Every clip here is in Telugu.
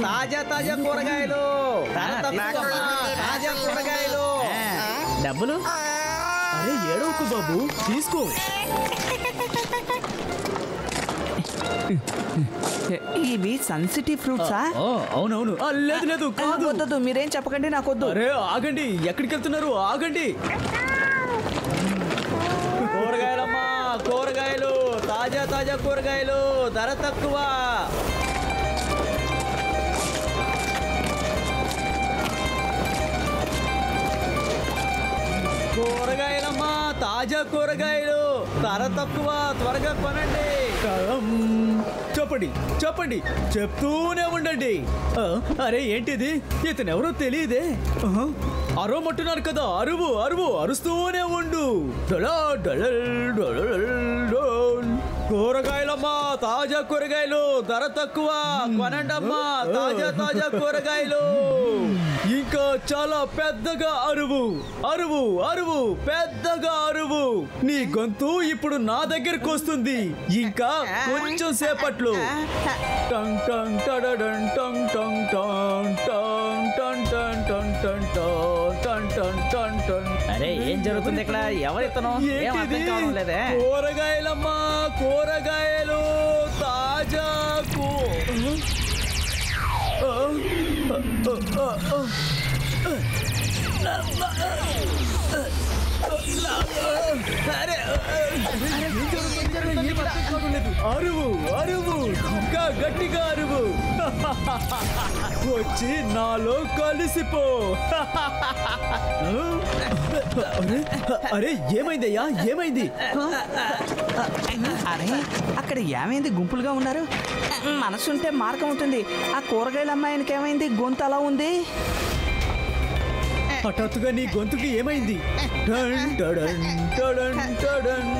తాజా తాజా కూరగాయలు, తాజా కూరగాయలు. డబ్బులు? అరే ఏడవకు బాబు, తీసుకో. ఇవి సన్సిటీ ఫ్రూట్సా? అవునవును. లేదు లేదు, వద్దు, మీరేం చెప్పకండి, నాకు వద్దు. అరే ఆగండి, ఎక్కడికి వెళ్తున్నారు? ఆగండి. కూరగాయలమ్మా, కూరగాయలు, తాజా తాజా కూరగాయలు, ధర తక్కువ. కూరగాయలమ్మా, తాజా కూరగాయలు, ధర తక్కువ, త్వరగా కొనండి. చెప్పండి చెప్పండి, చెప్తూనే ఉండండి. అరే ఏంటిది? ఇతను ఎవరో తెలియదే. అరవమంటున్నారు కదా, అరువు అరువు, అరుస్తూనే ఉండు. కూరగాయలమ్మా, తాజా కూరగాయలు, ధర తక్కువ, కొనండమ్మా, తాజా తాజా కూరగాయలు. ఇంకా చాలా పెద్దగా అరువు అరువు అరువు, పెద్దగా అరువు. నీ గొంతు ఇప్పుడు నా దగ్గరకు వస్తుంది. ఇంకా కొంచెం సేపట్లో. టంగ్ టంగ్ టడడన్ టంగ్ టంగ్ టంగ్ టంగ్ టంగ్ టంగ్ టంగ్ టంగ్ టంగ్ టంగ్ టంగ్ టంగ్. అరే ఏం జరుగుతుంది ఇక్కడ? ఎవరితను? ఏం అర్థం కావడం లేదే. కూరగాయలమ్మా, కూరగాయలు, తాజా అరువు అరువు, ఇంకా గట్టిగా అరువు. వచ్చి నాలో కలిసిపో. అరే ఏమైందయ్యా, ఏమైంది? అరే అక్కడ ఏమైంది? గుంపులుగా ఉన్నారు. మనసుంటే మార్గం ఉంటుంది. ఆ కూరగాయల అమ్మాయికి ఏమైంది? గొంతు అలా ఉంది. హఠాత్తుగా నీ గొంతుకి ఏమైంది? టన్ టడన్ టడన్ టడన్.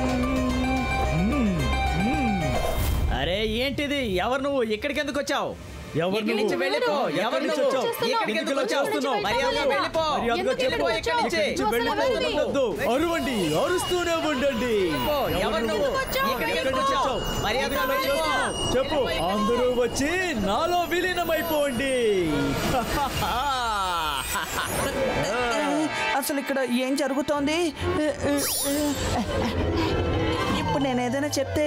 అరే ఏంటిది? ఎవరు నువ్వు? ఇక్కడికి ఎందుకు వచ్చావు? ఎవరు నుంచి వెళ్ళిపో. ఎవరు నుంచి నువ్వు? వచ్చావు? ఇక్కడికి ఎందుకు వచ్చావు? మర్యాదగా వెళ్ళిపో. మర్యాదగా చెప్పు. ఇక్కడి నుంచి వెళ్ళిపో. అరువండి, అరుస్తూనే ఉండండి. ఎవరు నువ్వు? ఇక్కడికి ఎందుకు వచ్చావు? మర్యాదగా వెళ్ళిపో. చెప్పు. అందరూ వచ్చి నాలో విలీనమైపోండి. అసలు ఇక్కడ ఏం జరుగుతోంది? ఇప్పుడు నేను ఏదైనా చెప్తే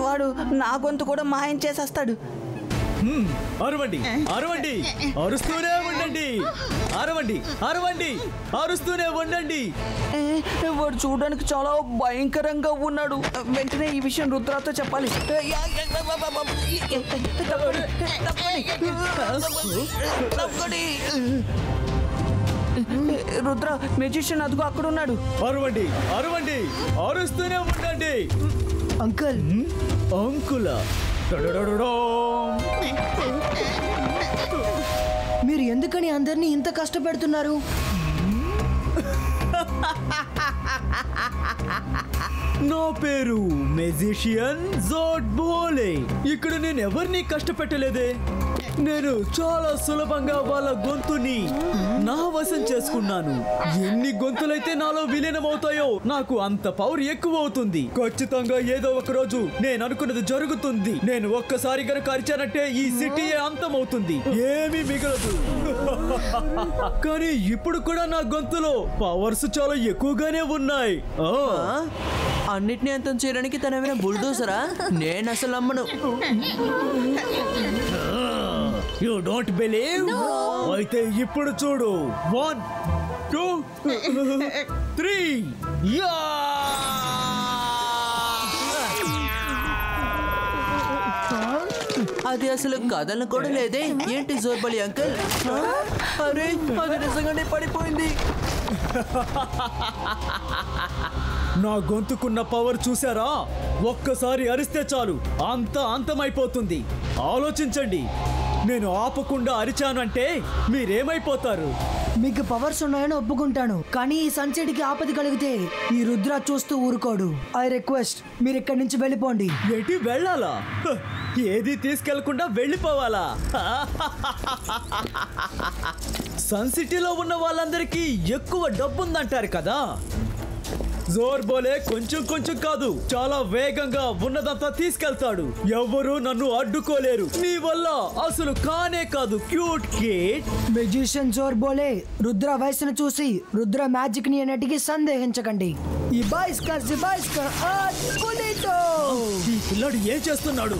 వాడు నా గొంతు కూడా మాయం చేసేస్తాడు. అరవండి అరవండి, అరుస్తూనే ఉండండి. అరవండి అరవండి, అరుస్తూనే ఉండండి. వాడు చూడడానికి చాలా భయంకరంగా ఉన్నాడు. వెంటనే ఈ విషయం రుద్రాతో చెప్పాలి. రుద్ర, మెజిషియన్ అదుగు అక్కడ ఉన్నాడు. అరవండి అరవండి, అరుస్తూనే ఉండండి. అంకుల్, అంకులా? మీరు ఎందుకని అందరినీ ఇంత కష్టపెడుతున్నారు? నా పేరు మెజిషియన్ జోడ్ బోలే. ఇక్కడ నేను ఎవరిని కష్టపెట్టలేదే. నేను చాలా సులభంగా వాళ్ళ గొంతుని నా వశం చేసుకున్నాను. ఎన్ని గొంతులైతే నాలో విలీనమవుతాయో నాకు అంత పవర్ ఎక్కువ అవుతుంది. ఖచ్చితంగా ఏదో ఒక రోజు నేను అనుకున్నది జరుగుతుంది. నేను ఒక్కసారి గనుక అరిచానంటే ఈ సిటీయే అంతమవుతుంది, ఏమీ మిగలదు. కానీ ఇప్పుడు కూడా నా గొంతులో పవర్స్ చాలా ఎక్కువగానే ఉన్నాయి. అన్నిటినీ అంతం చేయడానికి తనేమైనా బుల్డోజరా? నేను అసలు నమ్మను. You don't believe? అయితే ఇప్పుడు చూడు. 1 2 3 యా! అది అసలు కథలను కూడా లేదే. ఏంటి జోర్బలి అంకుల్? అరే అది నిజంగానే పడిపోయింది. నా గొంతుకున్న పవర్ చూసారా? ఒక్కసారి అరిస్తే చాలు అంతమైపోతుంది. ఆలోచించండి. నేను ఆపకుండా అరిచానంటే మీరేమైపోతారు? మీకు పవర్స్ ఉన్నాయని ఒప్పుకుంటాను, కానీ ఈ సన్సెట్కి ఆపద కలిగితే ఈ రుద్ర చూస్తూ ఊరుకోడు. ఐ రిక్వెస్ట్, మీరు ఇక్కడి నుంచి వెళ్ళిపోండి. ఏంటి వెళ్ళాలా? ఏది తీసుకెళ్లకుండా వెళ్ళిపోవాలా? సన్ సిటీలో ఉన్న వాళ్ళందరికీ ఎక్కువ డబ్బుందంటారు కదా. జోర్బోలే కొంచెం కొంచెం కాదు, చాలా వేగంగా ఉన్నదంతా తీసుకెళ్తాడు. ఎవరు నన్ను అడ్డుకోలేరు. నీ వల్ల అసలు కానే కాదు క్యూట్ కిడ్. మెజిషియన్ జోర్బోలే, రుద్ర వయసును చూసి రుద్ర మ్యాజిక్ ని అన్నిటికీ సందేహించకండి. ఈ బాయిస్కా ఈ పిల్లాడు ఏం చేస్తున్నాడు?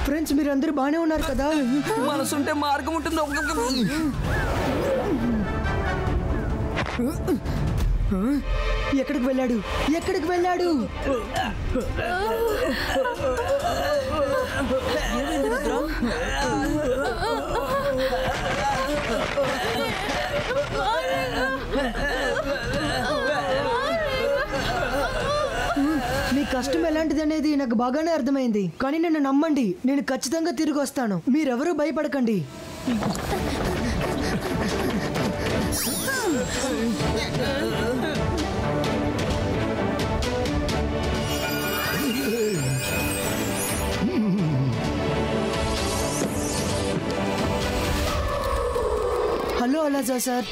ఫ్రెండ్స్, మీరందరూ బానే ఉన్నారు కదా? మనసుంటే మార్గం ఉంటుంది. ఎక్కడికి వెళ్ళాడు? ఎక్కడికి వెళ్ళాడు? మీ కష్టం ఎలాంటిది అనేది నాకు బాగానే అర్థమైంది, కానీ నన్ను నమ్మండి, నేను ఖచ్చితంగా తిరిగి వస్తాను. మీరెవరూ భయపడకండి. హలో అలాజా సార్,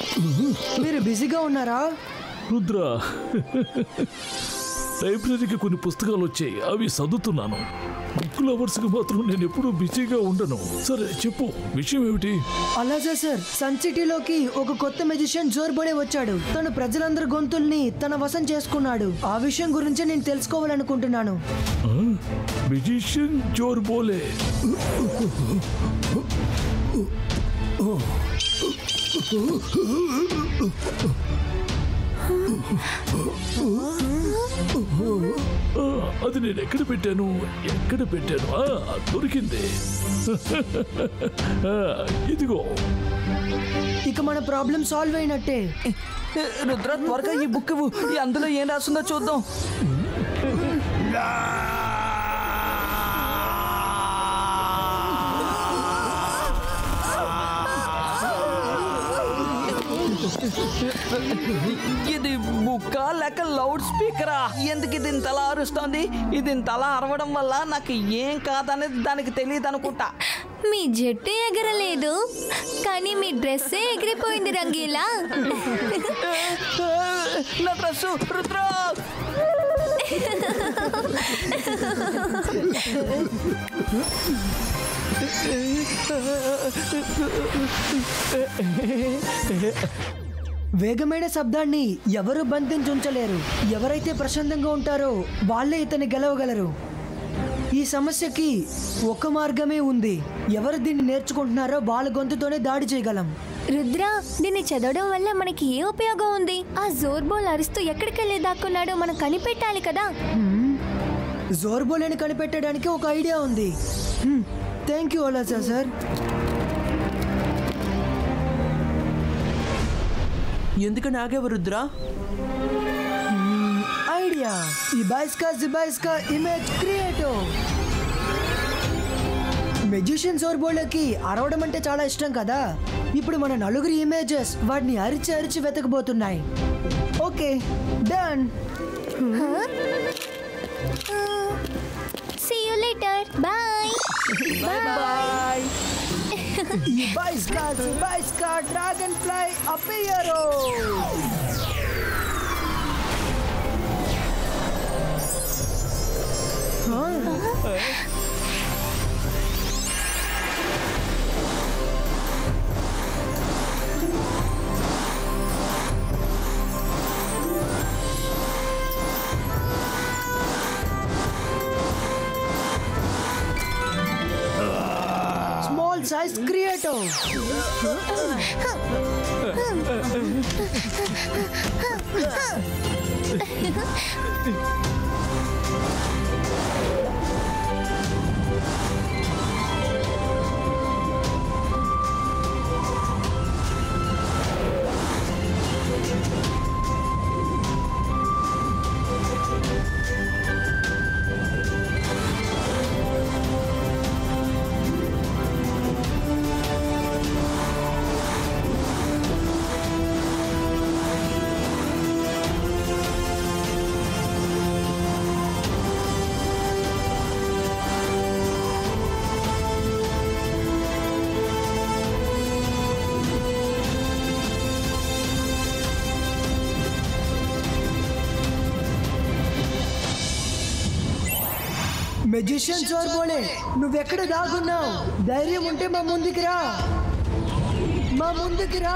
మీరు బిజీగా ఉన్నారా? రుద్ర, లైబ్రరీకి కొన్ని పుస్తకాలు వచ్చాయి, అవి చదువుతున్నాను. బుక్ లవర్స్కి మాత్రం నేను ఎప్పుడూ బిజీగా ఉండను. సరే చెప్పు, విషయం ఏమిటి? అలాజా సార్, సన్ సిటీలోకి ఒక కొత్త మెజిషియన్ జోర్బోలే వచ్చాడు. తను ప్రజలందరి గొంతుల్ని తన వశం చేసుకున్నాడు. ఆ విషయం గురించి నేను తెలుసుకోవాలనుకుంటున్నాను. మెజిషియన్ జోర్బోలే. అది నేను ఎక్కడ పెట్టాను? దొరికింది. ఇదిగో. ఇక మన ప్రాబ్లం సాల్వ్ అయినట్టే. రుద్ర, త్వరగా ఈ బుక్ ఇవ్వు. అందులో ఏం రాస్తుందో చూద్దాం. ఇది బుక్కా లేక లౌడ్ స్పీకరా? ఎందుకు ఇది ఇంతలా అరుస్తోంది? ఇది ఇంతలా అరవడం వల్ల నాకు ఏం కాదనేది దానికి తెలియదు అనుకుంటా. మీ జట్టు ఎగరలేదు, కానీ మీ డ్రెస్సే ఎగిరిపోయింది రంగీలా. నా డ్రెస్సు రుద్ర. వేగమైన శబ్దాన్ని ఎవరు బంధించుంచలేరు. ఎవరైతే ప్రశాంతంగా ఉంటారో వాళ్ళే ఇతన్ని గెలవగలరు. ఈ సమస్యకి ఒక మార్గమే ఉంది. ఎవరు దీన్ని నేర్చుకుంటున్నారో వాళ్ళ గొంతుతోనే దాడి చేయగలం. రుద్ర, దీన్ని చదవడం వల్ల మనకి ఏ ఉపయోగం ఉంది? ఆ జోర్బోల్ అరుస్తూ ఎక్కడికి వెళ్ళి దాక్కున్నాడో మనం కనిపెట్టాలి కదా. జోర్బోలేని కనిపెట్టడానికి ఒక ఐడియా ఉంది. థ్యాంక్ యూ అలాజా సార్. ఎందుకని ఆగేవు రుద్ర? ఐడియా. ఈ బాయిస్కా ఇమేజ్ క్రియేటో. మెజిషియన్ జోర్బోలేకి అరవడం అంటే చాలా ఇష్టం కదా. ఇప్పుడు మన నలుగురి ఇమేజెస్ వాటిని అరిచి అరిచి వెతకబోతున్నాయి. Okay, done. See you later. Bye. Bye. ఈ బాయిస్కా డ్రాగన్ ఫ్లై అపియరో. Small size creator. మెజిషియన్ జోర్బోలే, నువ్వెక్కడ దాగున్నావు? ధైర్యం ఉంటే మా ముందుకి రా, మా ముందుకి రా.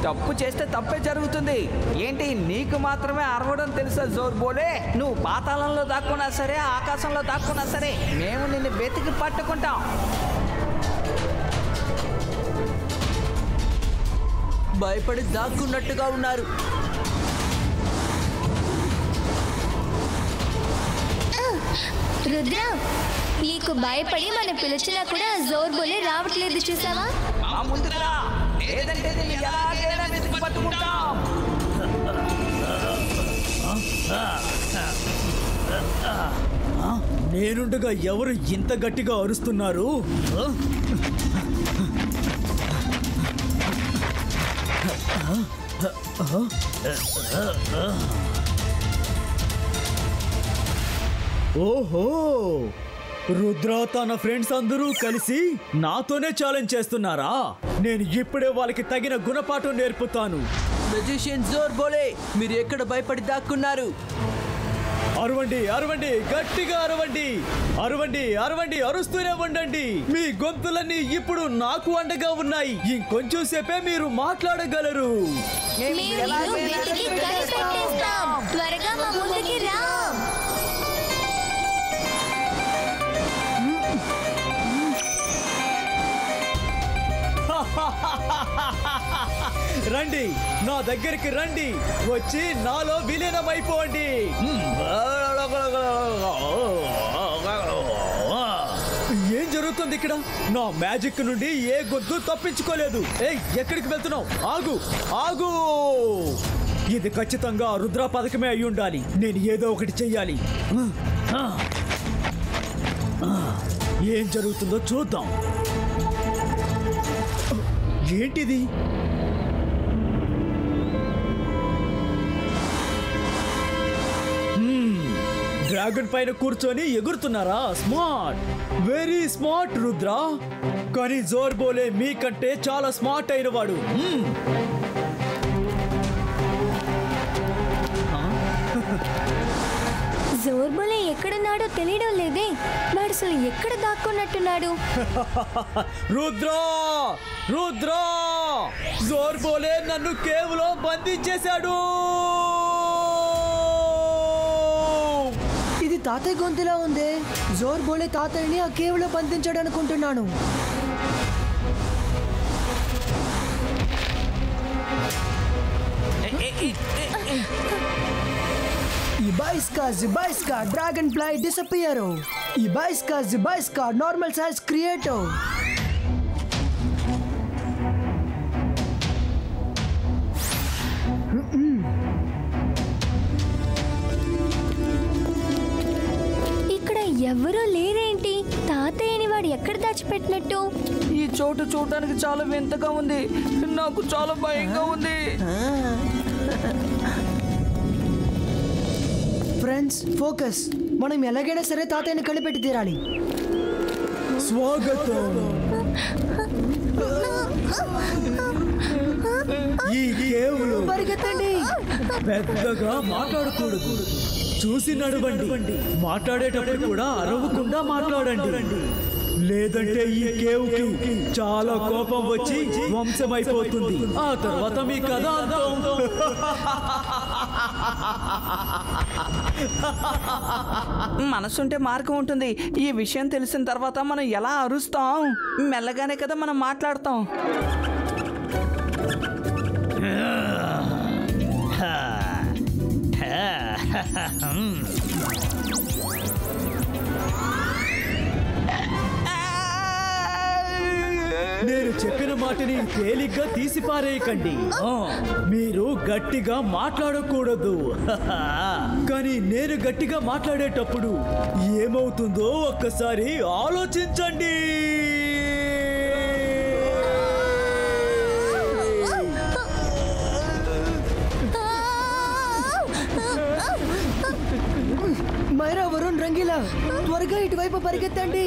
తప్పు చేస్తే తప్పే జరుగుతుంది. ఏంటి నీకు మాత్రమే అరవడం తెలుసా జోర్బోలే? నువ్వు పాతాళంలో దాక్కున్నా సరే, ఆకాశంలో దాక్కున్నా సరే, మేము నిన్ను వెతికి పట్టుకుంటాం. భయపడి దాక్కున్నట్టుగా ఉన్నారు. రుద్ర, నీకు భయపడి మనం పిలిచినా కూడా జోర్బోలే రావట్లేదు, చూసావా? మా ముందుకు రా, లేదంటే నిన్ను ఎలాగైనా వెతికి పట్టుకుంటాం. నేనుండగా ఎవరు ఇంత గట్టిగా అరుస్తున్నారు? ఓహో, రుద్ర తన ఫ్రెండ్స్ అందరూ కలిసి నాతోనే ఛాలెంజ్ చేస్తున్నారా? నేను ఇప్పుడే వాళ్ళకి తగిన గుణపాఠం నేర్పుతాను. మెజిషియన్ జోర్బోలే, మీరు ఎక్కడ భయపడి దాక్కున్నారు? అరవండి, అరవండి, గట్టిగా అరవండి, అరవండి, అరవండి, అరుస్తూనే ఉండండి. మీ గొంతులన్నీ ఇప్పుడు నాకు అండగా ఉన్నాయి. ఇంకొంచెం సేపే మీరు మాట్లాడగలరు. మేము నిన్ను వెతికి కనిపెట్టేస్తాం. త్వరగా మా ముందుకి రా. రండి, నా దగ్గరికి రండి, వచ్చి నాలో విలీనమైపోండి. ఏం జరుగుతుంది ఇక్కడ? నా మ్యాజిక్ నుండి ఏ గొంతు తప్పించుకోలేదు. ఏయ్, ఎక్కడికి వెళ్తున్నావు? ఆగు, ఆగు! ఇది ఖచ్చితంగా రుద్ర పథకమే అయి ఉండాలి. నేను ఏదో ఒకటి చెయ్యాలి. ఏం జరుగుతుందో చూద్దాం. ఏంటిది? డ్రాగన్ పైన కూర్చొని ఎగురుతున్నారా? Smart, very smart Rudra. కానీ జోర్బోలే మీకంటే చాలా స్మార్ట్ అయిన వాడు. జోర్బోలే ఎక్కడున్నాడో తెలియడం లేదే. వాడు అసలు ఎక్కడ దాక్కున్నట్టున్నాడు? రుద్ర, రుద్ర, జోర్బోలే నన్ను కేవ్లో బంధించేశాడు. ఇది తాతయ్య గొంతులా ఉంది. జోర్బోలే తాతయ్యని ఆ కేవ్లో బంధించాడు అనుకుంటున్నాను. Ibaiska, Zibaiska, Dragonfly disappearo. Ibaiska, Zibaiska, normal size creator. ఇక్కడ ఎవరూ లేరేంటి? తాతయ్యని వాడు ఎక్కడ దాచిపెట్టినట్టు? ఈ చోటు చూడడానికి చాలా వింతగా ఉంది. నాకు చాలా భయంగా ఉంది. Friends, focus. మనం ఎలాగైనా సరే తాతయ్యని కలిపెట్టి తీరాలి. స్వాగతం. ఈ కేవ్లో పరిగెత్తండి. పెద్దగా మాట్లాడకూడదు, చూసి నడవండి. మాట్లాడేటప్పుడు కూడా అరవకుండా మాట్లాడండి. లేదంటే ఈ కేవ్కి చాలా కోపం వచ్చి వంశమైపోతుంది. ఆ తర్వాత మీ కథ అంతం. మనసుంటే మార్గం ఉంటుంది. ఈ విషయం తెలిసిన తర్వాత మనం ఎలా అరుస్తాం? మెల్లగానే కదా మనం మాట్లాడతాం. నేను చెప్పిన మాటని తేలిగ్గా తీసి పారేయకండి. మీరు గట్టిగా మాట్లాడకూడదు. కానీ నేను గట్టిగా మాట్లాడేటప్పుడు ఏమవుతుందో ఒక్కసారి ఆలోచించండి. మైరా, వరుణ్, రంగీలా, త్వరగా ఇటువైపు పరిగెత్తండి.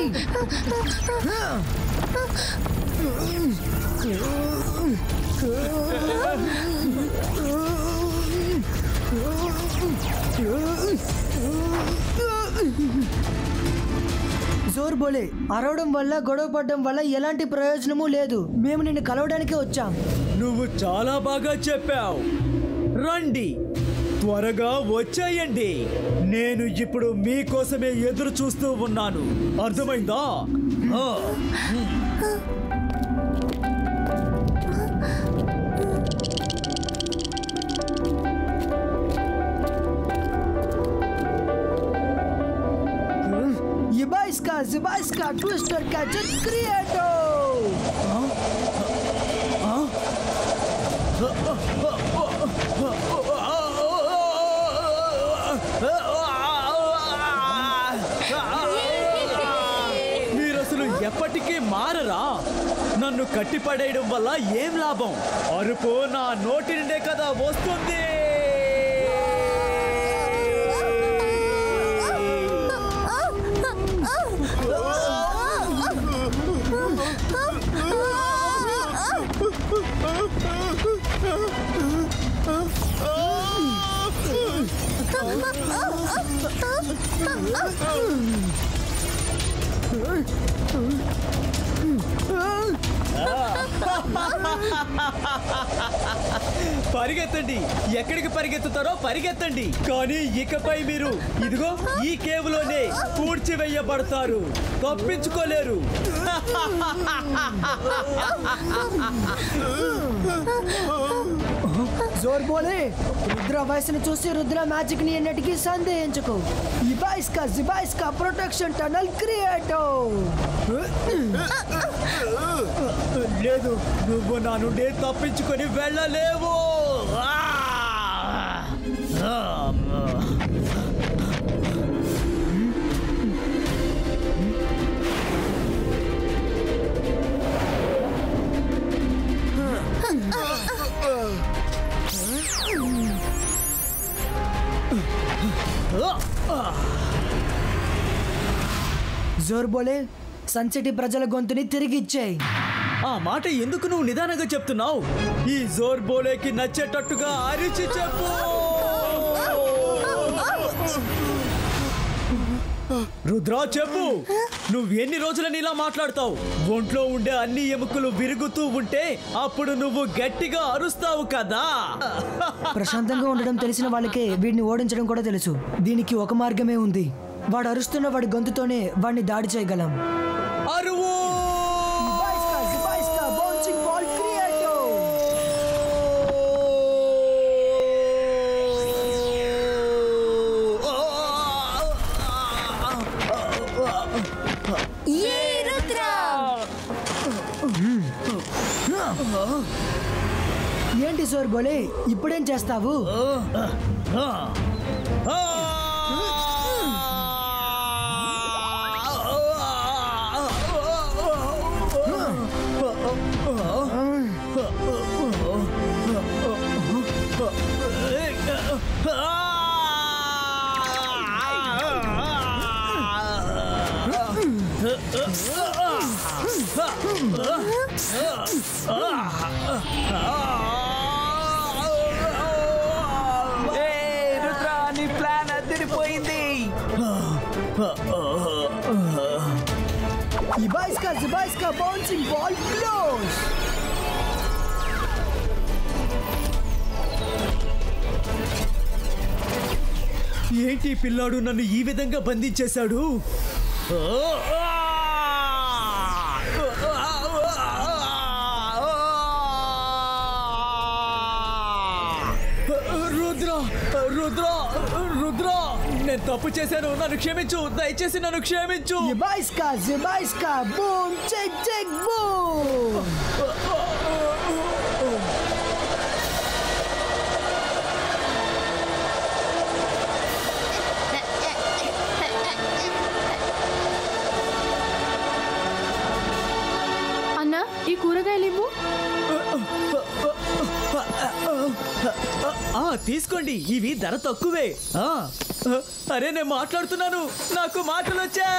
జోర్ బోలే, అరవడం వల్ల గొడవ పడడం వల్ల ఎలాంటి ప్రయోజనమూ లేదు. మేము నిన్ను కలవడానికే వచ్చాం. నువ్వు చాలా బాగా చెప్పావు. రండి, త్వరగా వచ్చేయండి. నేను ఇప్పుడు మీకోసమే ఎదురు చూస్తూ ఉన్నాను. అర్థమైందా? Zibaiska Twister Gadget Creator! మీరసలు ఎప్పటికీ మారరా? నన్ను కట్టిపడేయడం వల్ల ఏం లాభం? అరుపు నా నోటి నుండే కదా వస్తుంది. పరిగెత్తండి, ఎక్కడికి పరిగెత్తుతారో పరిగెత్తండి. కానీ ఇకపై మీరు ఇదిగో ఈ కేవ్లోనే పూడ్చివేయబడతారు. తప్పించుకోలేరు. జోర్ బోలే, రుద్ర వయసును చూసి రుద్ర మ్యాజిక్ ని ఎన్నటికీ సందేహించుకో. జిబాయిస్కా ప్రొటెక్షన్ టనల్ క్రియేటర్. లేదు, నువ్వు నా నుండి తప్పించుకొని వెళ్ళలేవు. జోర్ బోలే, సన్సిటీ ప్రజల గొంతుని తిరిగి ఇచ్చేయి. ఆ మాట ఎందుకు నువ్వు నిదానంగా చెప్తున్నావు? ఈ జోర్ బోలేకి నచ్చేటట్టుగా అరిచి చెప్పు. రుద్రా చెప్పు, నువ్వు ఎన్ని రోజులని ఇలా మాట్లాడతావు? ఒంట్లో ఉండే అన్ని ఎముకలు విరుగుతూ ఉంటే అప్పుడు నువ్వు గట్టిగా అరుస్తావు కదా. ప్రశాంతంగా ఉండడం తెలిసిన వాళ్ళకే వీడిని ఓడించడం కూడా తెలుసు. దీనికి ఒక మార్గమే ఉంది. వాడు అరుస్తున్న వాడి గొంతుతోనే వాడిని దాడి చేయగలం. అరువు! ఏంటి జోర్ బోలే, ఇప్పుడేం చేస్తావు? రుద్ర, నీ ప్లాన్ అదిరిపోయింది. జిబాయిస్కా బౌన్సింగ్ బాల్ బ్లోస్. ఏంటి పిల్లాడు నన్ను ఈ విధంగా బంధించేశాడు? రుద్ర, నేను తప్పు చేశాను. నన్ను క్షమించు, దయచేసి నన్ను క్షమించు. జిబాయిస్కా బూమ్ చెక్ చెక్ బూమ్. అన్నా, ఈ కూరగాయలు ఇవ్వు. తీసుకోండి, ఇవి ధర తక్కువే. అరే, నేను మాట్లాడుతున్నాను, నాకు మాటలు వచ్చాయి.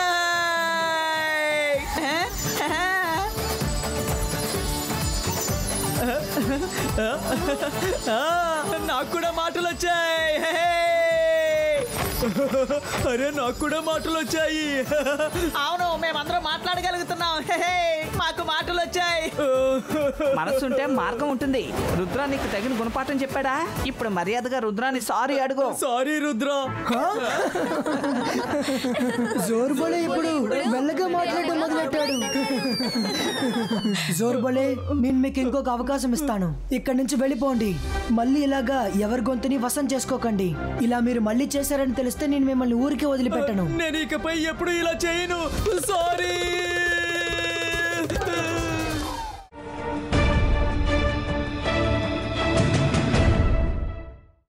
నాకు కూడా మాటలు వచ్చాయి. అరే నాకు కూడా మాటలు వచ్చాయి. అవును, మేమందరం మాట్లాడగలుగుతున్నాం. మాకు మాటలు వచ్చాయి. మనసుంటే మార్గం ఉంటుంది. రుద్ర నీకు తగిన గుణపాఠం చెప్పాడా? ఇప్పుడు మర్యాదగా రుద్రాన్ని సారీ అడుగు. సారీ రుద్ర. జోర్బోలే ఇప్పుడు మెల్లగా మాట్లాడడం మొదలెట్టాడు. జోర్బోలే, నేను మీకు ఇంకొక అవకాశం ఇస్తాను. ఇక్కడి నుంచి వెళ్ళిపోండి. మళ్ళీ ఇలాగా ఎవరి గొంతుని వశం చేసుకోకండి. ఇలా మీరు మళ్ళీ చేశారని తెలిస్తే నేను మిమ్మల్ని ఊరికే వదిలిపెట్టను. నేను ఇకపై ఎప్పుడు ఇలా చేయను. సారీ.